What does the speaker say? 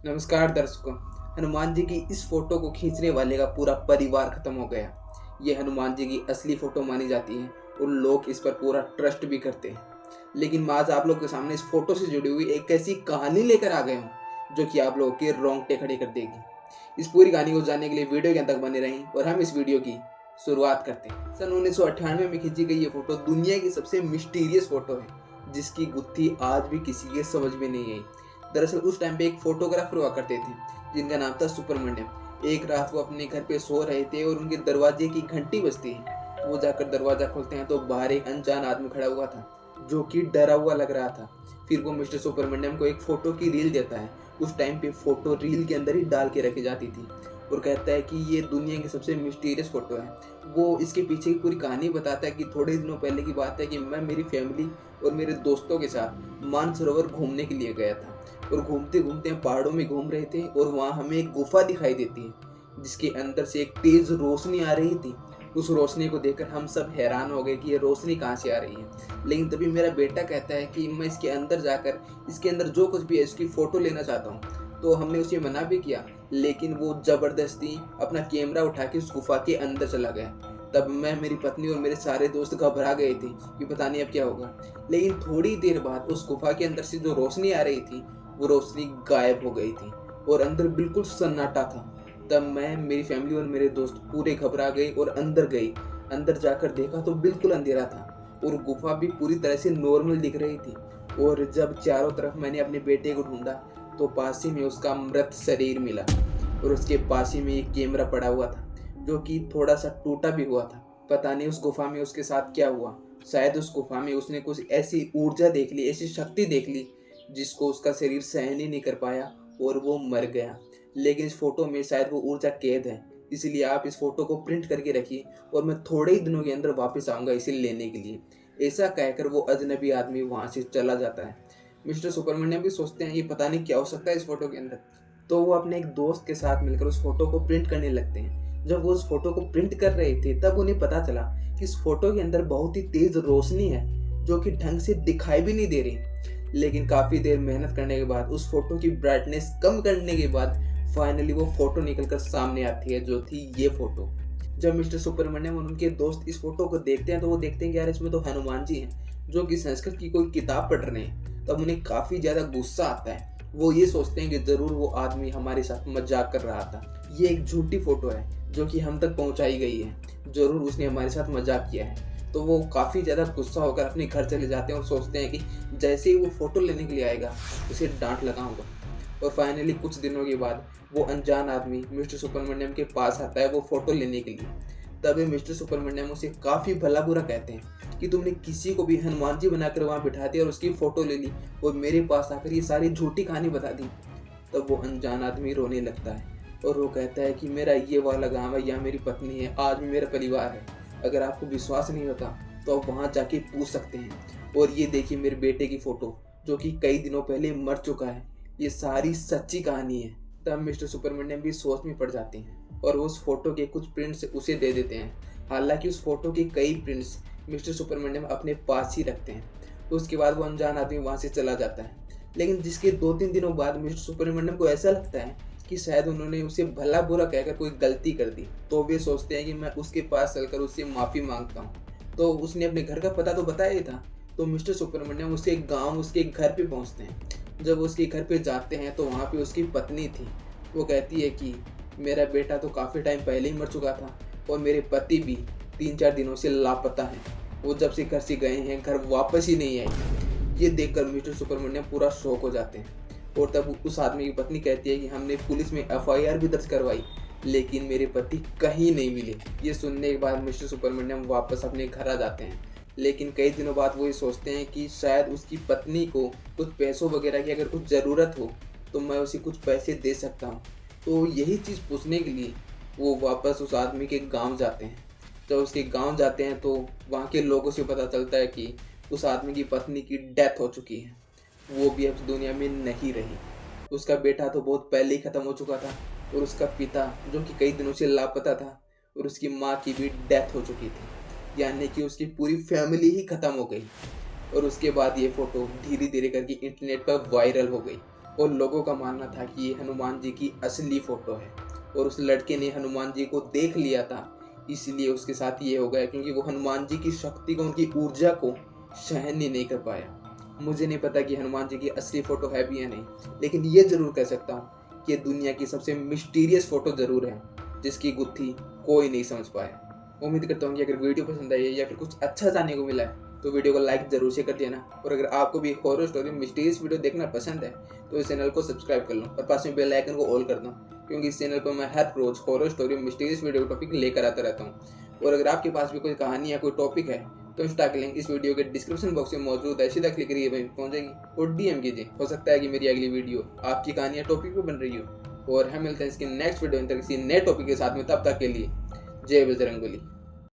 नमस्कार दर्शकों। हनुमान जी की इस फोटो को खींचने वाले का पूरा परिवार खत्म हो गया। ये हनुमान जी की असली फोटो मानी जाती है और लोग इस पर पूरा ट्रस्ट भी करते हैं। लेकिन मैं आज आप लोग के सामने इस फोटो से जुड़ी हुई एक ऐसी कहानी लेकर आ गया हूँ जो कि आप लोगों के रोंगटे खड़े कर देगी। इस पूरी कहानी को जानने के लिए वीडियो के अंत तक बने रहें और हम इस वीडियो की शुरुआत करते हैं। सन 1998 में खींची गई ये फोटो दुनिया की सबसे मिस्टीरियस फोटो है जिसकी गुत्थी आज भी किसी के समझ में नहीं आई। दरअसल उस टाइम पे एक फोटोग्राफर हुआ करते थे जिनका नाम था सुब्रमण्यम। एक रात वो अपने घर पे सो रहे थे और उनके दरवाजे की घंटी बजती है। वो जाकर दरवाजा खोलते हैं तो बाहर एक अनजान आदमी खड़ा हुआ था जो कि डरा हुआ लग रहा था। फिर वो मिस्टर सुब्रमण्यम को एक फोटो की रील देता है। उस टाइम पे फोटो रील के अंदर ही डाल के रखी जाती थी और कहता है कि ये दुनिया की सबसे मिस्टीरियस फोटो है। वो इसके पीछे की पूरी कहानी बताता है कि थोड़े दिनों पहले की बात है कि मैं मेरी फैमिली और मेरे दोस्तों के साथ मानसरोवर घूमने के लिए गया था और घूमते घूमते हम पहाड़ों में घूम रहे थे और वहाँ हमें एक गुफा दिखाई देती है जिसके अंदर से एक तेज रोशनी आ रही थी। उस रोशनी को देखकर हम सब हैरान हो गए कि ये रोशनी कहाँ से आ रही है। लेकिन तभी मेरा बेटा कहता है कि मैं इसके अंदर जाकर इसके अंदर जो कुछ भी है इसकी फ़ोटो लेना चाहता हूँ। तो हमने उसे मना भी किया लेकिन वो ज़बरदस्ती अपना कैमरा उठा के उस गुफा के अंदर चला गया। तब मैं, मेरी पत्नी और मेरे सारे दोस्त घबरा गए थे कि पता नहीं अब क्या होगा। लेकिन थोड़ी देर बाद उस गुफा के अंदर से जो रोशनी आ रही थी वो रोशनी गायब हो गई थी और अंदर बिल्कुल सन्नाटा था। तब मैं, मेरी फैमिली और मेरे दोस्त पूरे घबरा गए और अंदर गए। अंदर जाकर देखा तो बिल्कुल अंधेरा था और गुफा भी पूरी तरह से नॉर्मल दिख रही थी। और जब चारों तरफ मैंने अपने बेटे को ढूंढा तो पास ही में उसका मृत शरीर मिला और उसके पास ही में एक कैमरा पड़ा हुआ था जो कि थोड़ा सा टूटा भी हुआ था। पता नहीं उस गुफा में उसके साथ क्या हुआ। शायद उस गुफा में उसने कुछ ऐसी ऊर्जा देख ली, ऐसी शक्ति देख ली जिसको उसका शरीर सहन ही नहीं कर पाया और वो मर गया। लेकिन इस फोटो में शायद वो ऊर्जा कैद है, इसलिए आप इस फोटो को प्रिंट करके रखिए और मैं थोड़े ही दिनों के अंदर वापस आऊँगा इसे लेने के लिए। ऐसा कहकर वो अजनबी आदमी वहाँ से चला जाता है। मिस्टर सुब्रमण्यम भी सोचते हैं ये पता नहीं क्या हो सकता है इस फोटो के अंदर। तो वो अपने एक दोस्त के साथ मिलकर उस फोटो को प्रिंट करने लगते हैं। जब वो उस फोटो को प्रिंट कर रहे थे तब उन्हें पता चला कि इस फोटो के अंदर बहुत ही तेज रोशनी है जो कि ढंग से दिखाई भी नहीं दे रही। लेकिन काफ़ी देर मेहनत करने के बाद, उस फोटो की ब्राइटनेस कम करने के बाद फाइनली वो फोटो निकलकर सामने आती है जो थी ये फोटो। जब मिस्टर सुब्रमण्यम और उनके दोस्त इस फोटो को देखते हैं तो वो देखते हैं कि यार इसमें तो हनुमान जी हैं जो कि संस्कृत की कोई किताब पढ़ रहे हैं। तब उन्हें काफ़ी ज़्यादा गुस्सा आता है। वो ये सोचते हैं कि ज़रूर वो आदमी हमारे साथ मजाक कर रहा था, ये एक झूठी फोटो है जो कि हम तक पहुंचाई गई है, ज़रूर उसने हमारे साथ मजाक किया है। तो वो काफ़ी ज़्यादा गुस्सा होकर अपने घर चले जाते हैं और सोचते हैं कि जैसे ही वो फ़ोटो लेने के लिए आएगा उसे डांट लगाऊंगा। और फाइनली कुछ दिनों के बाद वो अनजान आदमी मिस्टर सुब्रमण्यम के पास आता है वो फ़ोटो लेने के लिए। तभी मिस्टर सुब्रमण्यम उसे काफ़ी भला बुरा कहते हैं कि तुमने किसी को भी हनुमान जी बनाकर वहाँ बिठा दिया और उसकी फ़ोटो ले ली और मेरे पास आकर ये सारी झूठी कहानी बता दी। तब वो अनजान आदमी रोने लगता है और वो कहता है कि मेरा ये वाला गाँव है, यहाँ मेरी पत्नी है, आज भी मेरा परिवार है। अगर आपको विश्वास नहीं होता तो आप वहाँ जाके पूछ सकते हैं। और ये देखिए मेरे बेटे की फ़ोटो जो कि कई दिनों पहले मर चुका है, ये सारी सच्ची कहानी है। तब मिस्टर सुब्रमण्यम भी सोच में पड़ जाते हैं और उस फोटो के कुछ प्रिंट्स उसे दे देते हैं। हालांकि उस फोटो के कई प्रिंट्स मिस्टर सुब्रमण्यम अपने पास ही रखते हैं। तो उसके बाद वो अनजान आदमी वहाँ से चला जाता है। लेकिन जिसके 2-3 दिनों बाद मिस्टर सुब्रमण्यम को ऐसा लगता है कि शायद उन्होंने उसे भला बुरा कहकर कोई गलती कर दी। तो वे सोचते हैं कि मैं उसके पास चलकर उससे माफ़ी मांगता हूँ। तो उसने अपने घर का पता तो बताया ही था। तो मिस्टर सुब्रमण्यम उसके गाँव, उसके घर पे पहुँचते हैं। जब उसके घर पे जाते हैं तो वहाँ पे उसकी पत्नी थी। वो कहती है कि मेरा बेटा तो काफ़ी टाइम पहले ही मर चुका था और मेरे पति भी 3-4 दिनों से लापता हैं। वो जब से घर से गए हैं घर वापस ही नहीं आए। ये देखकर मिस्टर सुब्रमण्यम पूरा शॉक हो जाते हैं। और तब उस आदमी की पत्नी कहती है कि हमने पुलिस में एफआईआर भी दर्ज करवाई लेकिन मेरे पति कहीं नहीं मिले। ये सुनने के बाद मिस्टर सुब्रमण्यम वापस अपने घर आ जाते हैं। लेकिन कई दिनों बाद वो ये सोचते हैं कि शायद उसकी पत्नी को कुछ पैसों वगैरह की अगर कुछ ज़रूरत हो तो मैं उसे कुछ पैसे दे सकता हूँ। तो यही चीज़ पूछने के लिए वो वापस उस आदमी के गांव जाते हैं। जब उसके गांव जाते हैं तो वहाँ के लोगों से पता चलता है कि उस आदमी की पत्नी की डेथ हो चुकी है, वो भी अब दुनिया में नहीं रही। उसका बेटा तो बहुत पहले ही ख़त्म हो चुका था और उसका पिता जो कि कई दिनों से लापता था और उसकी माँ की भी डेथ हो चुकी थी, यानी कि उसकी पूरी फैमिली ही ख़त्म हो गई। और उसके बाद ये फ़ोटो धीरे धीरे करके इंटरनेट पर वायरल हो गई और लोगों का मानना था कि ये हनुमान जी की असली फोटो है और उस लड़के ने हनुमान जी को देख लिया था, इसलिए उसके साथ ये हो गया क्योंकि वो हनुमान जी की शक्ति को, उनकी ऊर्जा को सहन ही नहीं कर पाया। मुझे नहीं पता कि हनुमान जी की असली फोटो है भी या नहीं, लेकिन ये जरूर कह सकता हूँ कि ये दुनिया की सबसे मिस्टीरियस फोटो जरूर है जिसकी गुत्थी कोई नहीं समझ पाया। उम्मीद करता हूँ कि अगर वीडियो पसंद आई है या फिर कुछ अच्छा जानने को मिला है तो वीडियो को लाइक जरूर से कर देना। और अगर आपको भी हॉरर स्टोरी मिस्टीरियस वीडियो देखना पसंद है तो इस चैनल को सब्सक्राइब कर लो और पास में बेल आइकन को ऑल कर दो, क्योंकि इस चैनल पर मैं हर रोज horror story mysterious video topic लेकर आता रहता हूँ। और अगर आपके पास भी कोई कहानी या कोई टॉपिक है तो इंस्टा के लिंक इस वीडियो के डिस्क्रिप्शन बॉक्स में मौजूद है, सीधा क्लिक करिए भाई पहुंच जाएगी और डीएम कीजिए। हो सकता है कि मेरी अगली वीडियो आपकी कहानी या टॉपिक पे बन रही हो। और हम मिलते हैं इसकी नेक्स्ट वीडियो किसी नए टॉपिक के साथ में, तब तक के लिए जय बजरंगबली।